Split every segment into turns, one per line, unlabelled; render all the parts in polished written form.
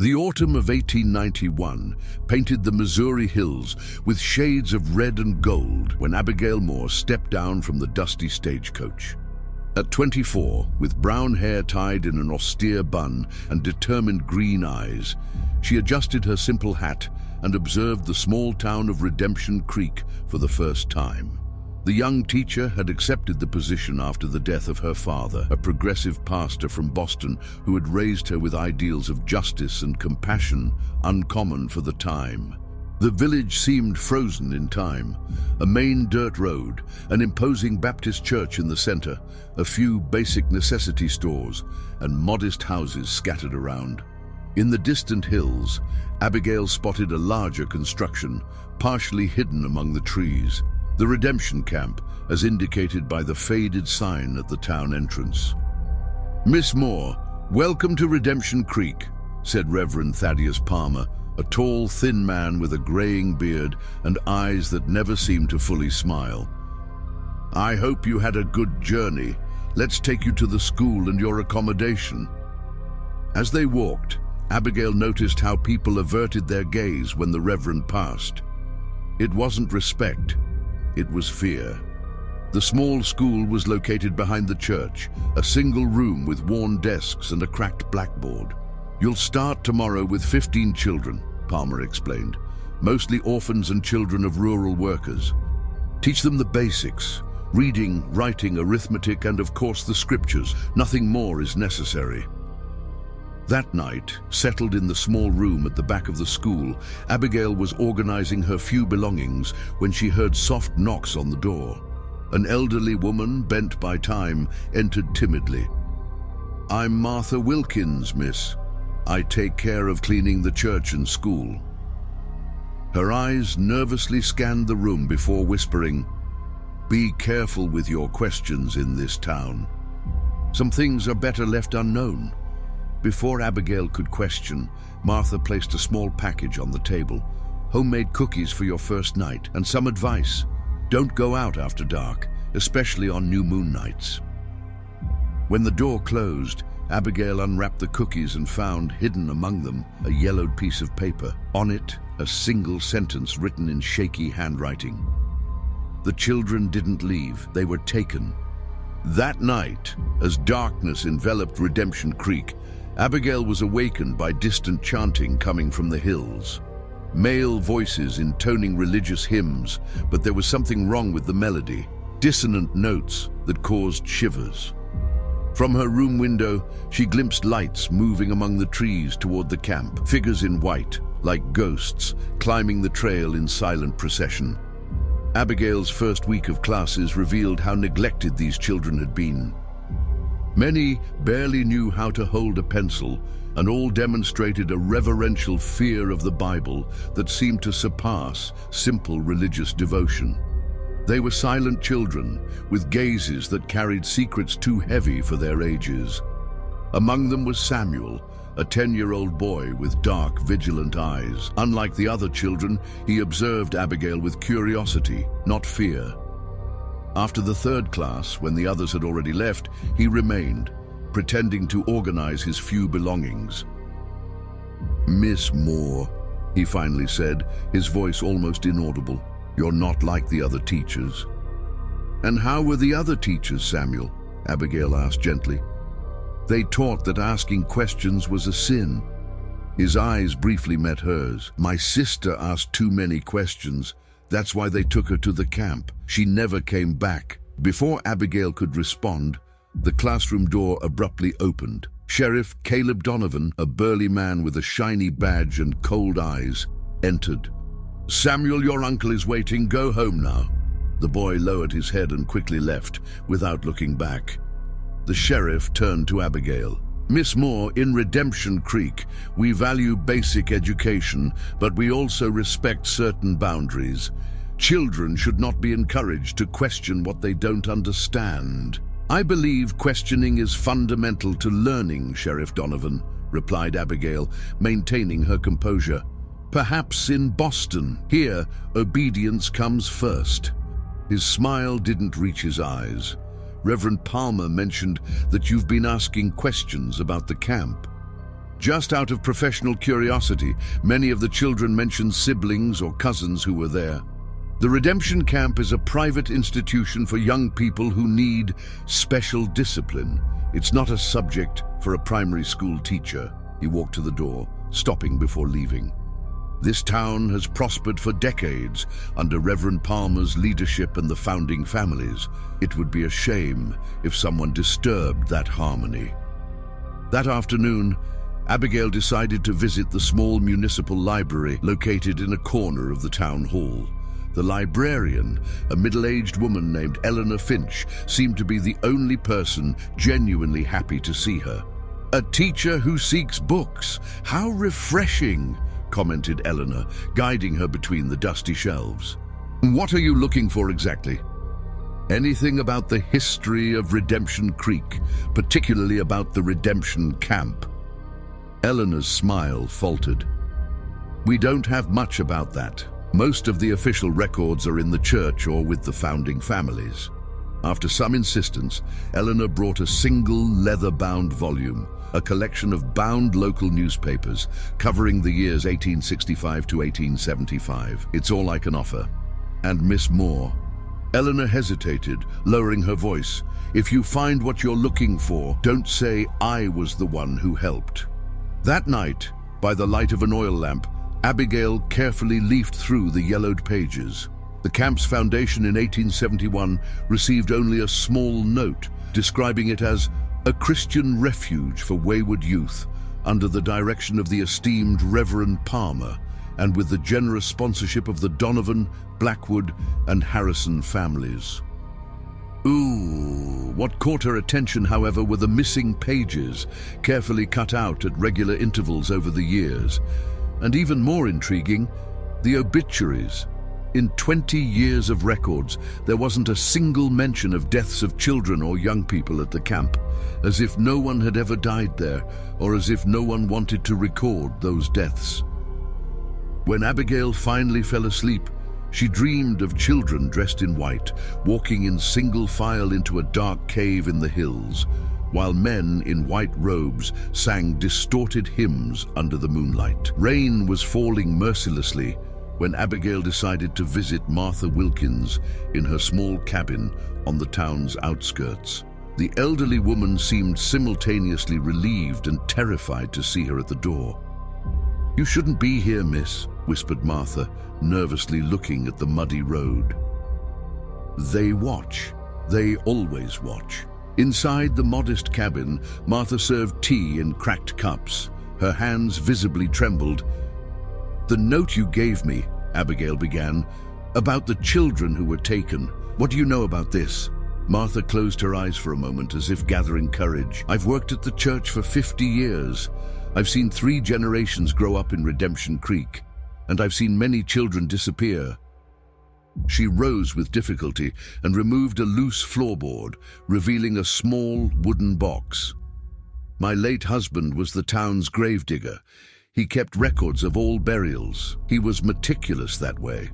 The autumn of 1891 painted the Missouri hills with shades of red and gold when Abigail Moore stepped down from the dusty stagecoach. At 24, with brown hair tied in an austere bun and determined green eyes, she adjusted her simple hat and observed the small town of Redemption Creek for the first time. The young teacher had accepted the position after the death of her father, a progressive pastor from Boston who had raised her with ideals of justice and compassion uncommon for the time. The village seemed frozen in time. A main dirt road, an imposing Baptist church in the center, a few basic necessity stores, and modest houses scattered around. In the distant hills, Abigail spotted a larger construction, partially hidden among the trees. The Redemption Camp, as indicated by the faded sign at the town entrance. "Miss Moore, welcome to Redemption Creek," said Reverend Thaddeus Palmer, a tall, thin man with a graying beard and eyes that never seemed to fully smile. "I hope you had a good journey. Let's take you to the school and your accommodation." As they walked, Abigail noticed how people averted their gaze when the Reverend passed. It wasn't respect. It was fear. The small school was located behind the church, a single room with worn desks and a cracked blackboard. "You'll start tomorrow with 15 children," Palmer explained, "mostly orphans and children of rural workers. Teach them the basics, reading, writing, arithmetic, and of course the scriptures. Nothing more is necessary." That night, settled in the small room at the back of the school, Abigail was organizing her few belongings when she heard soft knocks on the door. An elderly woman, bent by time, entered timidly. "I'm Martha Wilkins, miss. I take care of cleaning the church and school." Her eyes nervously scanned the room before whispering, "Be careful with your questions in this town. Some things are better left unknown." Before Abigail could question, Martha placed a small package on the table. "Homemade cookies for your first night, and some advice. Don't go out after dark, especially on new moon nights." When the door closed, Abigail unwrapped the cookies and found, hidden among them, a yellowed piece of paper. On it, a single sentence written in shaky handwriting. "The children didn't leave, they were taken." That night, as darkness enveloped Redemption Creek, Abigail was awakened by distant chanting coming from the hills. Male voices intoning religious hymns, but there was something wrong with the melody. Dissonant notes that caused shivers. From her room window, she glimpsed lights moving among the trees toward the camp, figures in white, like ghosts, climbing the trail in silent procession. Abigail's first week of classes revealed how neglected these children had been. Many barely knew how to hold a pencil, and all demonstrated a reverential fear of the Bible that seemed to surpass simple religious devotion. They were silent children, with gazes that carried secrets too heavy for their ages. Among them was Samuel, a 10-year-old boy with dark, vigilant eyes. Unlike the other children, he observed Abigail with curiosity, not fear. After the third class, when the others had already left, he remained, pretending to organize his few belongings. "Miss Moore," he finally said, his voice almost inaudible, "you're not like the other teachers." "And how were the other teachers, Samuel?" Abigail asked gently. "They taught that asking questions was a sin." His eyes briefly met hers. "My sister asked too many questions. That's why they took her to the camp. She never came back." Before Abigail could respond, the classroom door abruptly opened. Sheriff Caleb Donovan, a burly man with a shiny badge and cold eyes, entered. "Samuel, your uncle is waiting. Go home now." The boy lowered his head and quickly left, without looking back. The sheriff turned to Abigail. "Miss Moore, in Redemption Creek, we value basic education, but we also respect certain boundaries. Children should not be encouraged to question what they don't understand." "I believe questioning is fundamental to learning, Sheriff Donovan," replied Abigail, maintaining her composure. "Perhaps in Boston. Here, obedience comes first." His smile didn't reach his eyes. "Reverend Palmer mentioned that you've been asking questions about the camp." Just out of professional curiosity, many of the children mentioned siblings or cousins who were there. The Redemption Camp is a private institution for young people who need special discipline. It's not a subject for a primary school teacher. He walked to the door, stopping before leaving. This town has prospered for decades under Reverend Palmer's leadership and the founding families. It would be a shame if someone disturbed that harmony. That afternoon, Abigail decided to visit the small municipal library located in a corner of the town hall. The librarian, a middle-aged woman named Eleanor Finch, seemed to be the only person genuinely happy to see her. "A teacher who seeks books. How refreshing," commented Eleanor, guiding her between the dusty shelves. "What are you looking for exactly?" "Anything about the history of Redemption Creek, particularly about the Redemption Camp." Eleanor's smile faltered. "We don't have much about that. Most of the official records are in the church or with the founding families." After some insistence, Eleanor brought a single leather-bound volume, a collection of bound local newspapers covering the years 1865 to 1875. "It's all I can offer. And Miss Moore." Eleanor hesitated, lowering her voice. "If you find what you're looking for, don't say I was the one who helped." That night, by the light of an oil lamp, Abigail carefully leafed through the yellowed pages. The camp's foundation in 1871 received only a small note describing it as a Christian refuge for wayward youth under the direction of the esteemed Reverend Palmer and with the generous sponsorship of the Donovan, Blackwood, and Harrison families. What caught her attention, however, were the missing pages, carefully cut out at regular intervals over the years. And even more intriguing, the obituaries. In 20 years of records, there wasn't a single mention of deaths of children or young people at the camp, as if no one had ever died there, or as if no one wanted to record those deaths. When Abigail finally fell asleep, she dreamed of children dressed in white, walking in single file into a dark cave in the hills, while men in white robes sang distorted hymns under the moonlight. Rain was falling mercilessly when Abigail decided to visit Martha Wilkins in her small cabin on the town's outskirts. The elderly woman seemed simultaneously relieved and terrified to see her at the door. "You shouldn't be here, miss," whispered Martha, nervously looking at the muddy road. They watch. They always watch. Inside the modest cabin, Martha served tea in cracked cups. Her hands visibly trembled. "The note you gave me," Abigail began, "about the children who were taken. What do you know about this?" Martha closed her eyes for a moment as if gathering courage. "I've worked at the church for 50 years. I've seen 3 generations grow up in Redemption Creek, and I've seen many children disappear." She rose with difficulty and removed a loose floorboard, revealing a small wooden box. "My late husband was the town's gravedigger. He kept records of all burials. He was meticulous that way."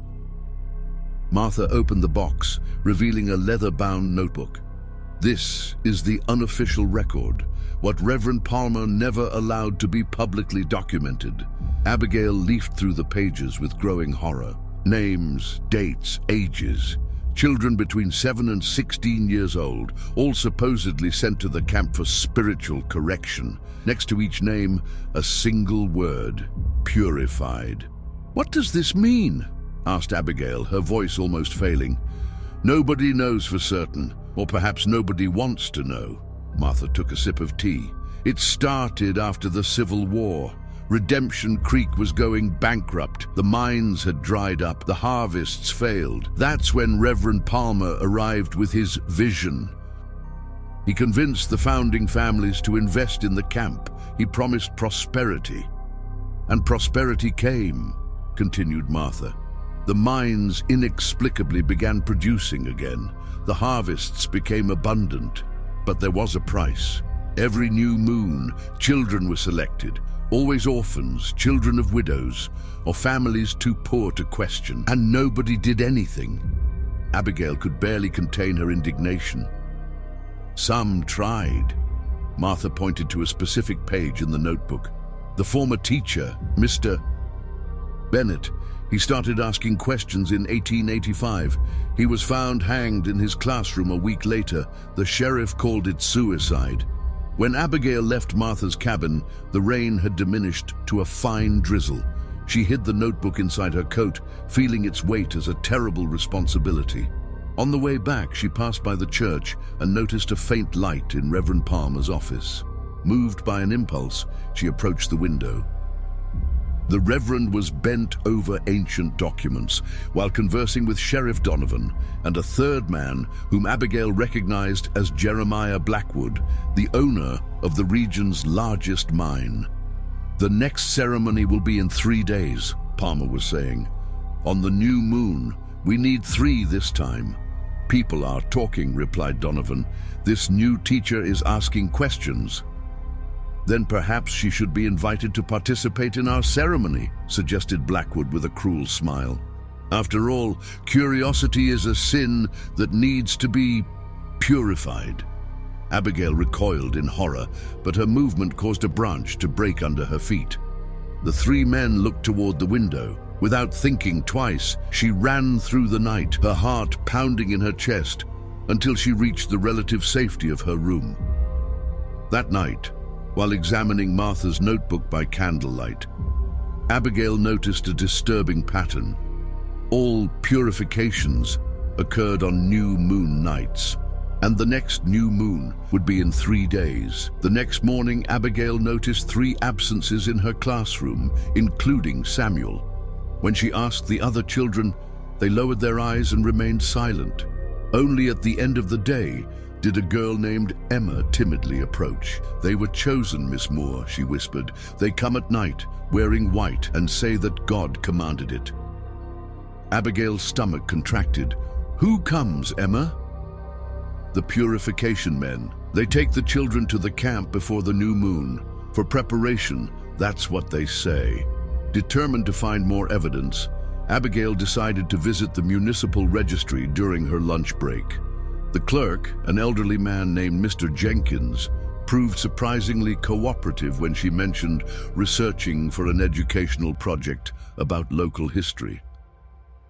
Martha opened the box, revealing a leather-bound notebook. "This is the unofficial record, what Reverend Palmer never allowed to be publicly documented." Abigail leafed through the pages with growing horror. Names, dates, ages. Children between 7 and 16 years old, all supposedly sent to the camp for spiritual correction. Next to each name, a single word: purified. "What does this mean?" asked Abigail, her voice almost failing. "Nobody knows for certain, or perhaps nobody wants to know." Martha took a sip of tea. "It started after the Civil War. Redemption Creek was going bankrupt. The mines had dried up. The harvests failed. That's when Reverend Palmer arrived with his vision. He convinced the founding families to invest in the camp. He promised prosperity. And prosperity came," continued Martha. "The mines inexplicably began producing again. The harvests became abundant. But there was a price. Every new moon, children were selected. Always orphans, children of widows, or families too poor to question. And nobody did anything." Abigail could barely contain her indignation. "Some tried." Martha pointed to a specific page in the notebook. The former teacher, Mr. Bennett. He started asking questions in 1885. He was found hanged in his classroom a week later. The sheriff called it suicide. When Abigail left Martha's cabin, the rain had diminished to a fine drizzle. She hid the notebook inside her coat, feeling its weight as a terrible responsibility. On the way back, she passed by the church and noticed a faint light in Reverend Palmer's office. Moved by an impulse, she approached the window. The Reverend was bent over ancient documents while conversing with Sheriff Donovan and a third man whom Abigail recognized as Jeremiah Blackwood, the owner of the region's largest mine. "The next ceremony will be in 3 days," Palmer was saying. "On the new moon. We need 3 this time." "People are talking," replied Donovan. "This new teacher is asking questions." "Then perhaps she should be invited to participate in our ceremony," suggested Blackwood with a cruel smile. "After all, curiosity is a sin that needs to be purified." Abigail recoiled in horror, but her movement caused a branch to break under her feet. The 3 men looked toward the window. Without thinking twice, she ran through the night, her heart pounding in her chest, until she reached the relative safety of her room. That night, while examining Martha's notebook by candlelight, Abigail noticed a disturbing pattern. All purifications occurred on new moon nights, and the next new moon would be in 3 days. The next morning, Abigail noticed 3 absences in her classroom, including Samuel. When she asked the other children, they lowered their eyes and remained silent. Only at the end of the day did a girl named Emma timidly approach. "They were chosen, Miss Moore," she whispered. "They come at night, wearing white, and say that God commanded it." Abigail's stomach contracted. "Who comes, Emma?" "The purification men. They take the children to the camp before the new moon. For preparation, that's what they say." Determined to find more evidence, Abigail decided to visit the municipal registry during her lunch break. The clerk, an elderly man named Mr. Jenkins, proved surprisingly cooperative when she mentioned researching for an educational project about local history.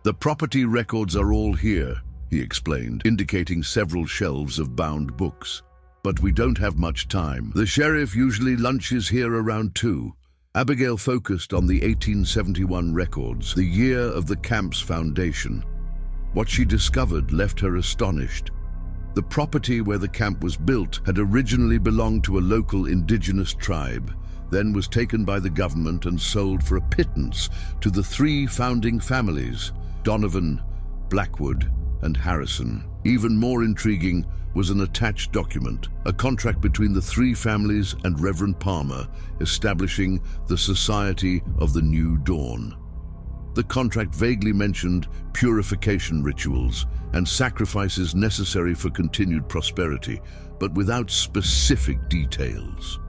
"The property records are all here," he explained, indicating several shelves of bound books. "But we don't have much time. The sheriff usually lunches here around 2. Abigail focused on the 1871 records, the year of the camp's foundation. What she discovered left her astonished. The property where the camp was built had originally belonged to a local indigenous tribe, then was taken by the government and sold for a pittance to the 3 founding families, Donovan, Blackwood, and Harrison. Even more intriguing was an attached document, a contract between the 3 families and Reverend Palmer, establishing the Society of the New Dawn. The contract vaguely mentioned purification rituals and sacrifices necessary for continued prosperity, but without specific details.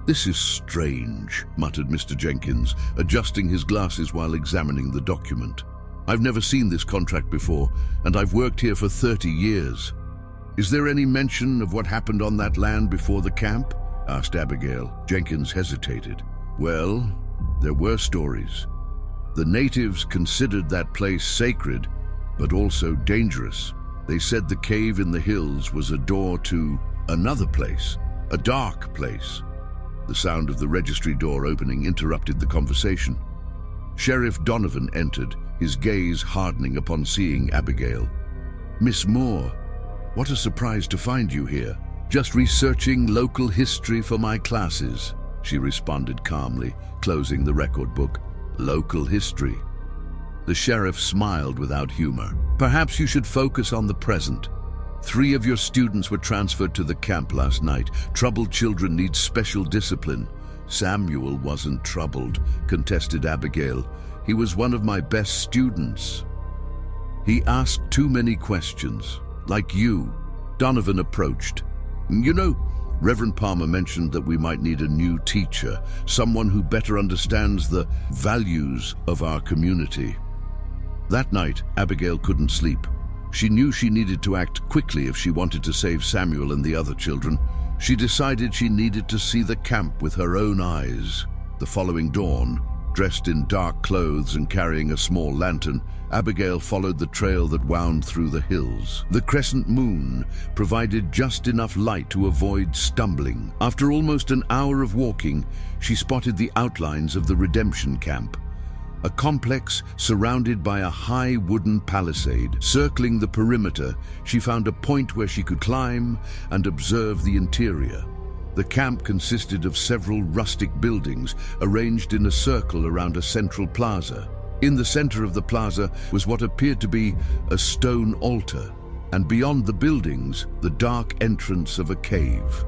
"This is strange," muttered Mr. Jenkins, adjusting his glasses while examining the document. "I've never seen this contract before, and I've worked here for 30 years. Is there any mention of what happened on that land before the camp?" asked Abigail. Jenkins hesitated. "Well, there were stories. The natives considered that place sacred, but also dangerous. They said the cave in the hills was a door to another place, a dark place." The sound of the registry door opening interrupted the conversation. Sheriff Donovan entered, his gaze hardening upon seeing Abigail. "Miss Moore, what a surprise to find you here." "Just researching local history for my classes," she responded calmly, closing the record book. "Local history." The sheriff smiled without humor. "Perhaps you should focus on the present. 3 of your students were transferred to the camp last night. Troubled children need special discipline." "Samuel wasn't troubled," contested Abigail. "He was one of my best students." "He asked too many questions, like you." Donovan approached. "You know, Reverend Palmer mentioned that we might need a new teacher, someone who better understands the values of our community." That night, Abigail couldn't sleep. She knew she needed to act quickly if she wanted to save Samuel and the other children. She decided she needed to see the camp with her own eyes. The following dawn, dressed in dark clothes and carrying a small lantern, Abigail followed the trail that wound through the hills. The crescent moon provided just enough light to avoid stumbling. After almost an hour of walking, she spotted the outlines of the redemption camp, a complex surrounded by a high wooden palisade. Circling the perimeter, she found a point where she could climb and observe the interior. The camp consisted of several rustic buildings arranged in a circle around a central plaza. In the center of the plaza was what appeared to be a stone altar, and beyond the buildings, the dark entrance of a cave.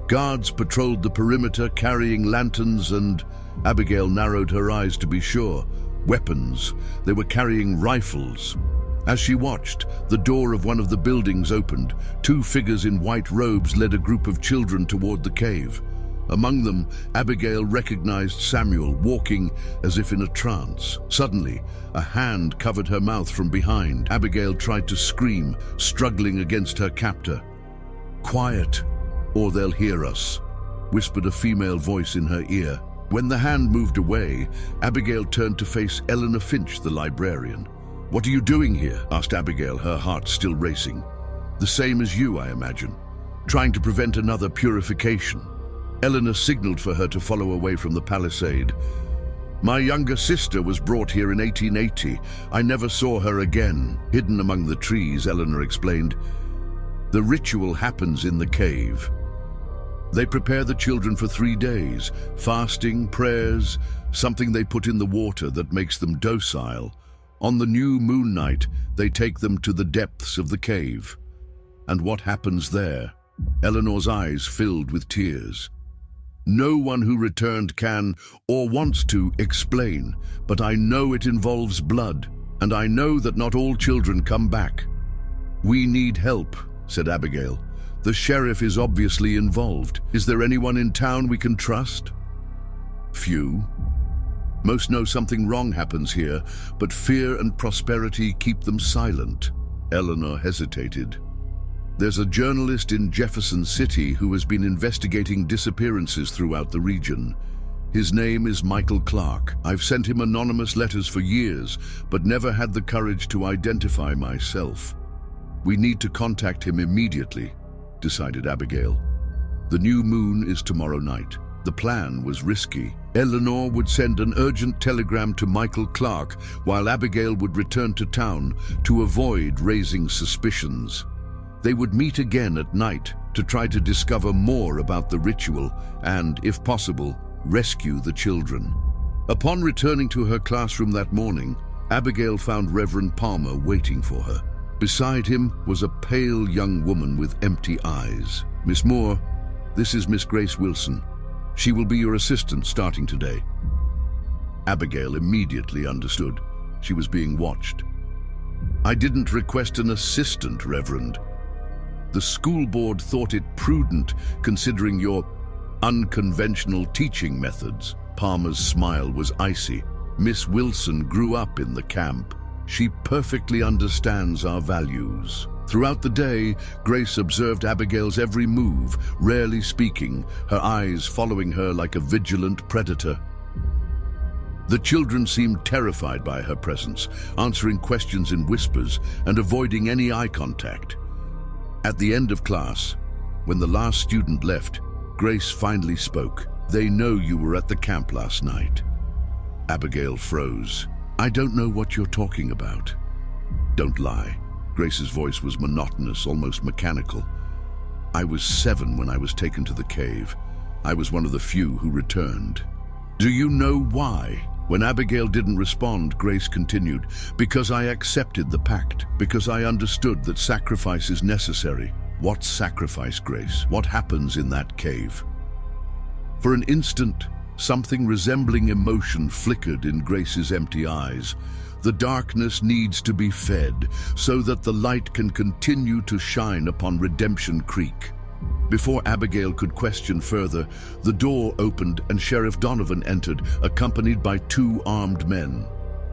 Guards patrolled the perimeter carrying lanterns and, Abigail narrowed her eyes to be sure, weapons. They were carrying rifles. As she watched, the door of one of the buildings opened. Two figures in white robes led a group of children toward the cave. Among them, Abigail recognized Samuel, walking as if in a trance. Suddenly, a hand covered her mouth from behind. Abigail tried to scream, struggling against her captor. "Quiet, or they'll hear us," whispered a female voice in her ear. When the hand moved away, Abigail turned to face Eleanor Finch, the librarian. "What are you doing here?" asked Abigail, her heart still racing. "The same as you, I imagine. Trying to prevent another purification." Eleanor signaled for her to follow away from the palisade. "My younger sister was brought here in 1880. I never saw her again." Hidden among the trees, Eleanor explained, "The ritual happens in the cave. They prepare the children for 3 days, fasting, prayers, something they put in the water that makes them docile. On the new moon night, they take them to the depths of the cave. And what happens there?" Eleanor's eyes filled with tears. "No one who returned can, or wants to, explain, but I know it involves blood, and I know that not all children come back." "We need help," said Abigail. "The sheriff is obviously involved. Is there anyone in town we can trust?" "Few. Most know something wrong happens here, but fear and prosperity keep them silent." Eleanor hesitated. "There's a journalist in Jefferson City who has been investigating disappearances throughout the region. His name is Michael Clark. I've sent him anonymous letters for years, but never had the courage to identify myself. We need to contact him immediately," decided Abigail. "The new moon is tomorrow night." The plan was risky. Eleanor would send an urgent telegram to Michael Clark, while Abigail would return to town to avoid raising suspicions. They would meet again at night to try to discover more about the ritual and, if possible, rescue the children. Upon returning to her classroom that morning, Abigail found Reverend Palmer waiting for her. Beside him was a pale young woman with empty eyes. "Miss Moore, this is Miss Grace Wilson. She will be your assistant starting today." Abigail immediately understood. She was being watched. "I didn't request an assistant, Reverend. The school board thought it prudent considering your unconventional teaching methods." Palmer's smile was icy. "Miss Wilson grew up in the camp. She perfectly understands our values." Throughout the day, Grace observed Abigail's every move, rarely speaking, her eyes following her like a vigilant predator. The children seemed terrified by her presence, answering questions in whispers and avoiding any eye contact. At the end of class, when the last student left, Grace finally spoke. "They know you were at the camp last night." Abigail froze. "I don't know what you're talking about." "Don't lie." Grace's voice was monotonous, almost mechanical. "I was 7 when I was taken to the cave. I was one of the few who returned." "Do you know why?" When Abigail didn't respond, Grace continued, "Because I accepted the pact, because I understood that sacrifice is necessary." "What sacrifice, Grace? What happens in that cave?" For an instant, something resembling emotion flickered in Grace's empty eyes. "The darkness needs to be fed so that the light can continue to shine upon Redemption Creek." Before Abigail could question further, the door opened and Sheriff Donovan entered, accompanied by 2 armed men.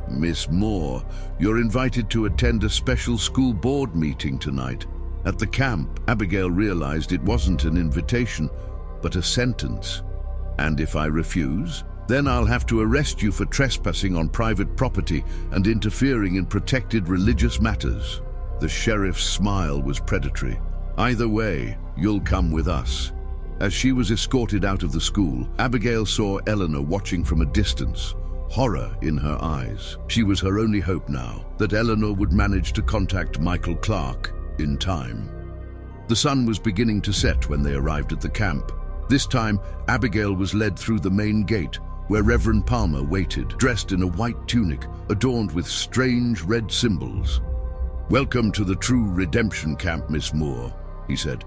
"Miss Moore, you're invited to attend a special school board meeting tonight." At the camp, Abigail realized it wasn't an invitation, but a sentence. And if I refuse, then I'll have to arrest you for trespassing on private property and interfering in protected religious matters." The sheriff's smile was predatory. "Either way, you'll come with us." As she was escorted out of the school, Abigail saw Eleanor watching from a distance, horror in her eyes. She was her only hope now, that Eleanor would manage to contact Michael Clark in time. The sun was beginning to set when they arrived at the camp. This time, Abigail was led through the main gate, where Reverend Palmer waited, dressed in a white tunic adorned with strange red symbols. "Welcome to the true redemption camp, Miss Moore," he said.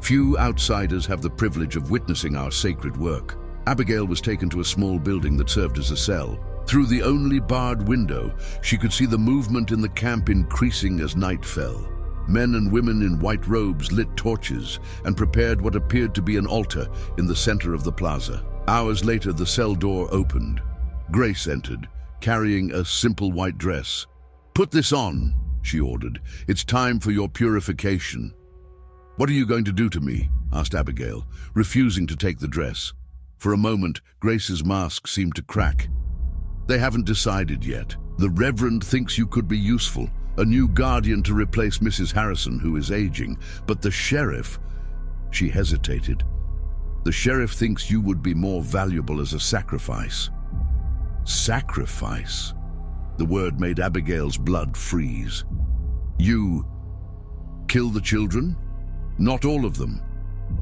"Few outsiders have the privilege of witnessing our sacred work." Abigail was taken to a small building that served as a cell. Through the only barred window, she could see the movement in the camp increasing as night fell. Men and women in white robes lit torches and prepared what appeared to be an altar in the center of the plaza. Hours later, the cell door opened. Grace entered, carrying a simple white dress. "Put this on," she ordered. "It's time for your purification." "What are you going to do to me?" asked Abigail, refusing to take the dress. For a moment, Grace's mask seemed to crack. "They haven't decided yet. The Reverend thinks you could be useful, a new guardian to replace Mrs. Harrison, who is aging. But the sheriff—" She hesitated. "The sheriff thinks you would be more valuable as a sacrifice." Sacrifice? The word made Abigail's blood freeze. "You kill the children?" "Not all of them."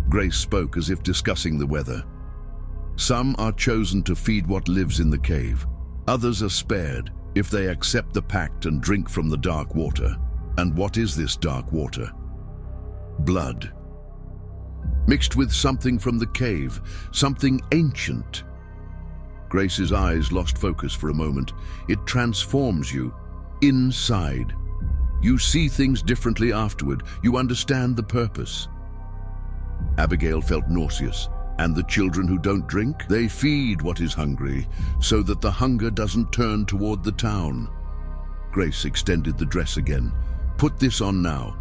Grace spoke as if discussing the weather. "Some are chosen to feed what lives in the cave. Others are spared if they accept the pact and drink from the dark water." "And what is this dark water?" "Blood. Mixed with something from the cave, something ancient." Grace's eyes lost focus for a moment. "It transforms you inside. You see things differently afterward. You understand the purpose." Abigail felt nauseous. "And the children who don't drink? They feed what is hungry, so that the hunger doesn't turn toward the town." Grace extended the dress again. "Put this on now.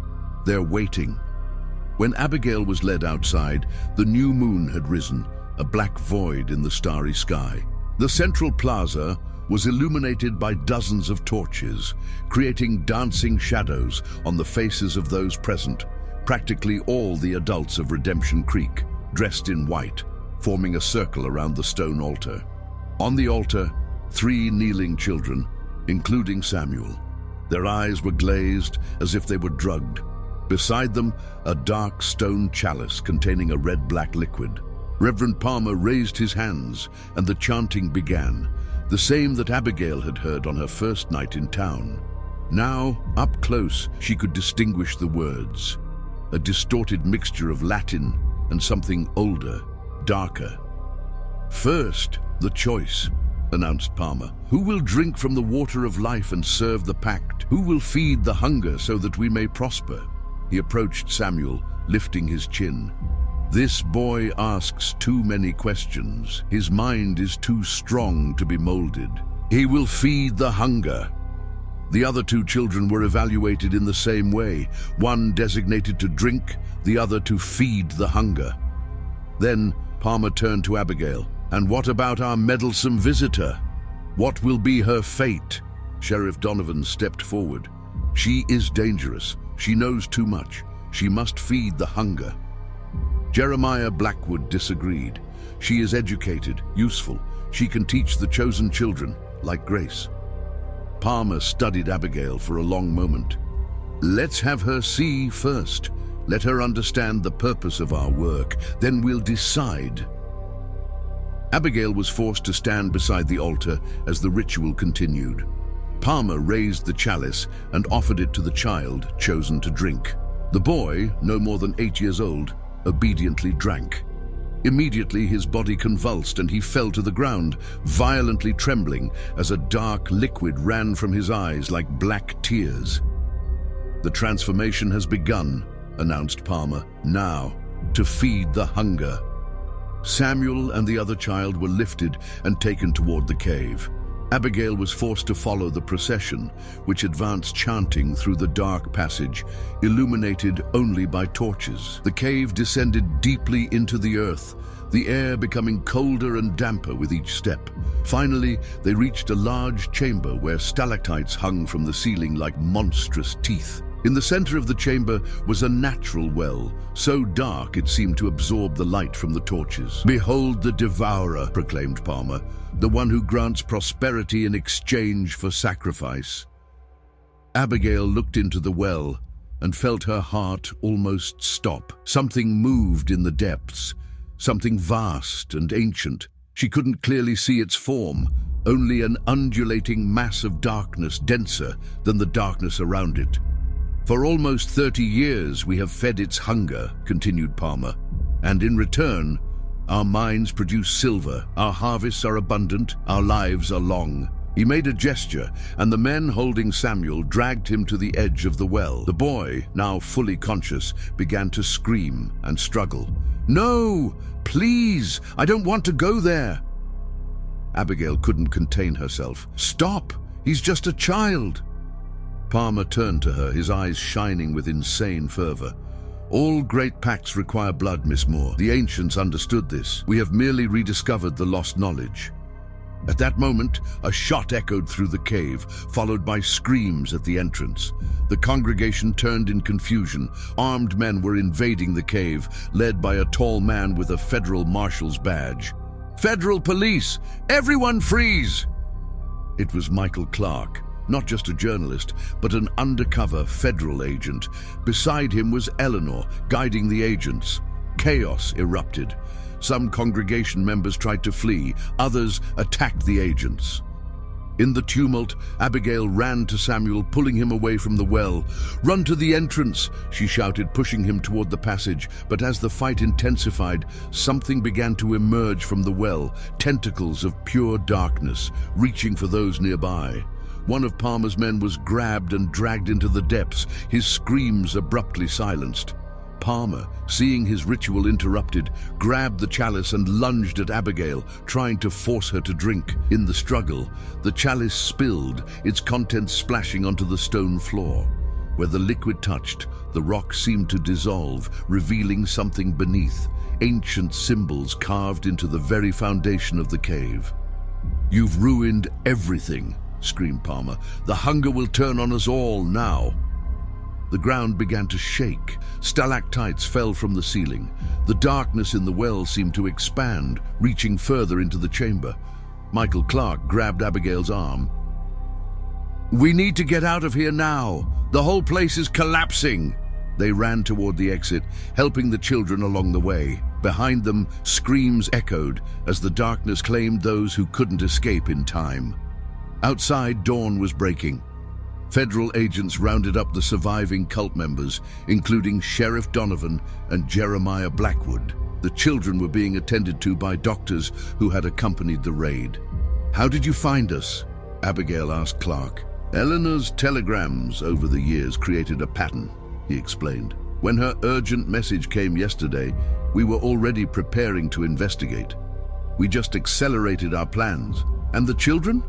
They're waiting." When Abigail was led outside, the new moon had risen, a black void in the starry sky. The central plaza was illuminated by dozens of torches, creating dancing shadows on the faces of those present, practically all the adults of Redemption Creek, dressed in white, forming a circle around the stone altar. On the altar, 3 kneeling children, including Samuel. Their eyes were glazed as if they were drugged. Beside them, a dark stone chalice containing a red-black liquid. Reverend Palmer raised his hands, and the chanting began, the same that Abigail had heard on her first night in town. Now, up close, she could distinguish the words, a distorted mixture of Latin and something older, darker. "First, the choice," announced Palmer. "Who will drink from the water of life and serve the pact? Who will feed the hunger so that we may prosper?" He approached Samuel, lifting his chin. "This boy asks too many questions. His mind is too strong to be molded. He will feed the hunger." The other 2 children were evaluated in the same way, one designated to drink, the other to feed the hunger. Then Palmer turned to Abigail. "And what about our meddlesome visitor? What will be her fate?" Sheriff Donovan stepped forward. "She is dangerous. She knows too much. She must feed the hunger." Jeremiah Blackwood disagreed. "She is educated, useful. She can teach the chosen children, like Grace." Palmer studied Abigail for a long moment. "Let's have her see first. Let her understand the purpose of our work. Then we'll decide." Abigail was forced to stand beside the altar as the ritual continued. Palmer raised the chalice and offered it to the child chosen to drink. The boy, no more than 8 years old, obediently drank. Immediately his body convulsed and he fell to the ground, violently trembling as a dark liquid ran from his eyes like black tears. "The transformation has begun," announced Palmer. "Now, to feed the hunger." Samuel and the other child were lifted and taken toward the cave. Abigail was forced to follow the procession, which advanced chanting through the dark passage, illuminated only by torches. The cave descended deeply into the earth, the air becoming colder and damper with each step. Finally, they reached a large chamber where stalactites hung from the ceiling like monstrous teeth. In the center of the chamber was a natural well, so dark it seemed to absorb the light from the torches. "Behold the devourer," proclaimed Palmer, "the one who grants prosperity in exchange for sacrifice." Abigail looked into the well and felt her heart almost stop. Something moved in the depths, something vast and ancient. She couldn't clearly see its form, only an undulating mass of darkness denser than the darkness around it. "For almost 30 years we have fed its hunger," continued Palmer, "and in return, our mines produce silver, our harvests are abundant, our lives are long." He made a gesture, and the men holding Samuel dragged him to the edge of the well. The boy, now fully conscious, began to scream and struggle. "No! Please! I don't want to go there!" Abigail couldn't contain herself. "Stop! He's just a child!" Palmer turned to her, his eyes shining with insane fervor. "All great pacts require blood, Miss Moore. The ancients understood this. We have merely rediscovered the lost knowledge." At that moment, a shot echoed through the cave, followed by screams at the entrance. The congregation turned in confusion. Armed men were invading the cave, led by a tall man with a federal marshal's badge. "Federal police! Everyone freeze!" It was Michael Clark. Not just a journalist, but an undercover federal agent. Beside him was Eleanor, guiding the agents. Chaos erupted. Some congregation members tried to flee, others attacked the agents. In the tumult, Abigail ran to Samuel, pulling him away from the well. "Run to the entrance," she shouted, pushing him toward the passage. But as the fight intensified, something began to emerge from the well, tentacles of pure darkness, reaching for those nearby. One of Palmer's men was grabbed and dragged into the depths, his screams abruptly silenced. Palmer, seeing his ritual interrupted, grabbed the chalice and lunged at Abigail, trying to force her to drink. In the struggle, the chalice spilled, its contents splashing onto the stone floor. Where the liquid touched, the rock seemed to dissolve, revealing something beneath, ancient symbols carved into the very foundation of the cave. "You've ruined everything," screamed Palmer. "The hunger will turn on us all now." The ground began to shake. Stalactites fell from the ceiling. The darkness in the well seemed to expand, reaching further into the chamber. Michael Clark grabbed Abigail's arm. "We need to get out of here now. The whole place is collapsing." They ran toward the exit, helping the children along the way. Behind them, screams echoed as the darkness claimed those who couldn't escape in time. Outside, dawn was breaking. Federal agents rounded up the surviving cult members, including Sheriff Donovan and Jeremiah Blackwood. The children were being attended to by doctors who had accompanied the raid. "How did you find us?" Abigail asked Clark. "Eleanor's telegrams over the years created a pattern," he explained. "When her urgent message came yesterday, we were already preparing to investigate. We just accelerated our plans. And the children?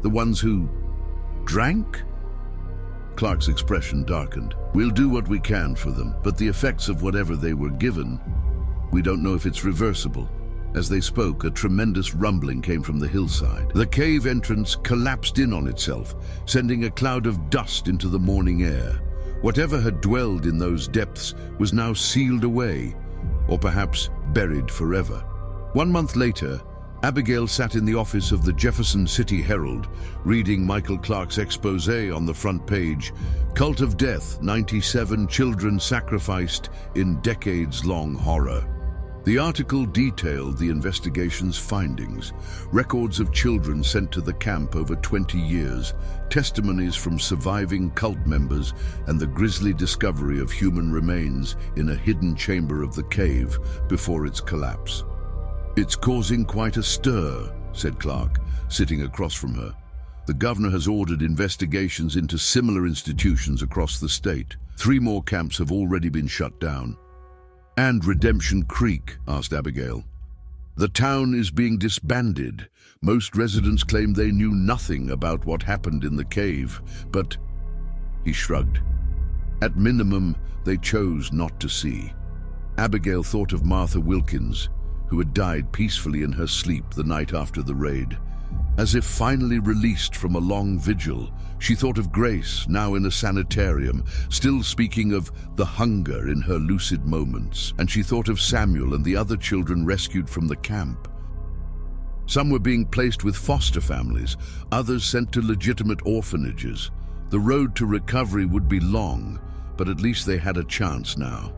The ones who drank?" Clark's expression darkened. "We'll do what we can for them, but the effects of whatever they were given, we don't know if it's reversible." As they spoke, a tremendous rumbling came from the hillside. The cave entrance collapsed in on itself, sending a cloud of dust into the morning air. Whatever had dwelled in those depths was now sealed away, or perhaps buried forever. 1 month later, Abigail sat in the office of the Jefferson City Herald, reading Michael Clark's expose on the front page, "Cult of Death, 97 Children Sacrificed in Decades-Long Horror." The article detailed the investigation's findings, records of children sent to the camp over 20 years, testimonies from surviving cult members, and the grisly discovery of human remains in a hidden chamber of the cave before its collapse. "It's causing quite a stir," said Clark, sitting across from her. "The governor has ordered investigations into similar institutions across the state. 3 more camps have already been shut down." "And Redemption Creek?" asked Abigail. "The town is being disbanded. Most residents claim they knew nothing about what happened in the cave, but..." He shrugged. "At minimum, they chose not to see." Abigail thought of Martha Wilkins, who had died peacefully in her sleep the night after the raid. As if finally released from a long vigil, she thought of Grace, now in a sanitarium, still speaking of the hunger in her lucid moments, and she thought of Samuel and the other children rescued from the camp. Some were being placed with foster families, others sent to legitimate orphanages. The road to recovery would be long, but at least they had a chance now.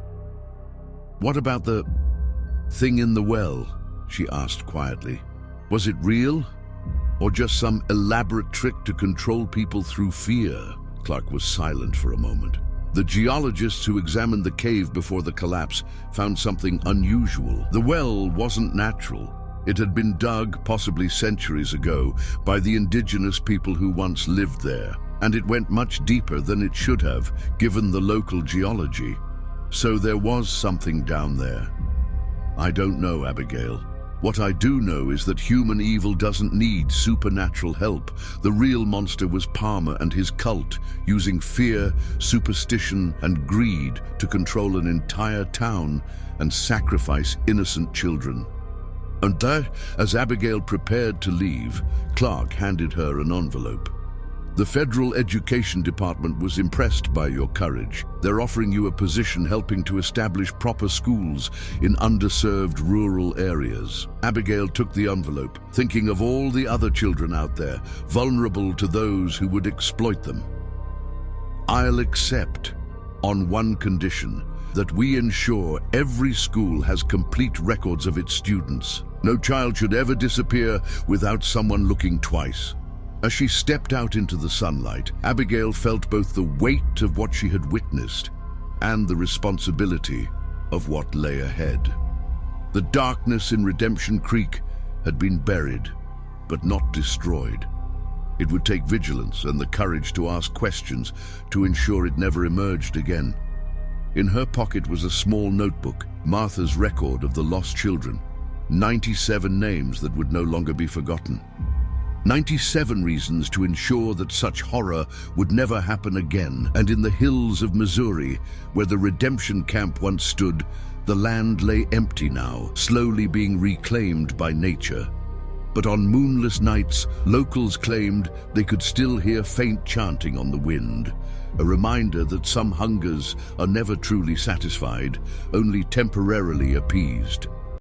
"What about the thing in the well?" she asked quietly. "Was it real? Or just some elaborate trick to control people through fear?" Clark was silent for a moment. The geologists who examined the cave before the collapse found something unusual. The well wasn't natural. It had been dug, possibly centuries ago, by the indigenous people who once lived there, and it went much deeper than it should have, given the local geology. So there was something down there. "I don't know, Abigail. What I do know is that human evil doesn't need supernatural help. The real monster was Palmer and his cult, using fear, superstition, and greed to control an entire town and sacrifice innocent children." And that, as Abigail prepared to leave, Clark handed her an envelope. "The Federal Education Department was impressed by your courage. They're offering you a position helping to establish proper schools in underserved rural areas." Abigail took the envelope, thinking of all the other children out there, vulnerable to those who would exploit them. "I'll accept, on one condition, that we ensure every school has complete records of its students. No child should ever disappear without someone looking twice." As she stepped out into the sunlight, Abigail felt both the weight of what she had witnessed and the responsibility of what lay ahead. The darkness in Redemption Creek had been buried, but not destroyed. It would take vigilance and the courage to ask questions to ensure it never emerged again. In her pocket was a small notebook, Martha's record of the lost children, 97 names that would no longer be forgotten. 97 reasons to ensure that such horror would never happen again. And in the hills of Missouri, where the redemption camp once stood, the land lay empty now, slowly being reclaimed by nature. But on moonless nights, locals claimed they could still hear faint chanting on the wind, a reminder that some hungers are never truly satisfied, only temporarily appeased.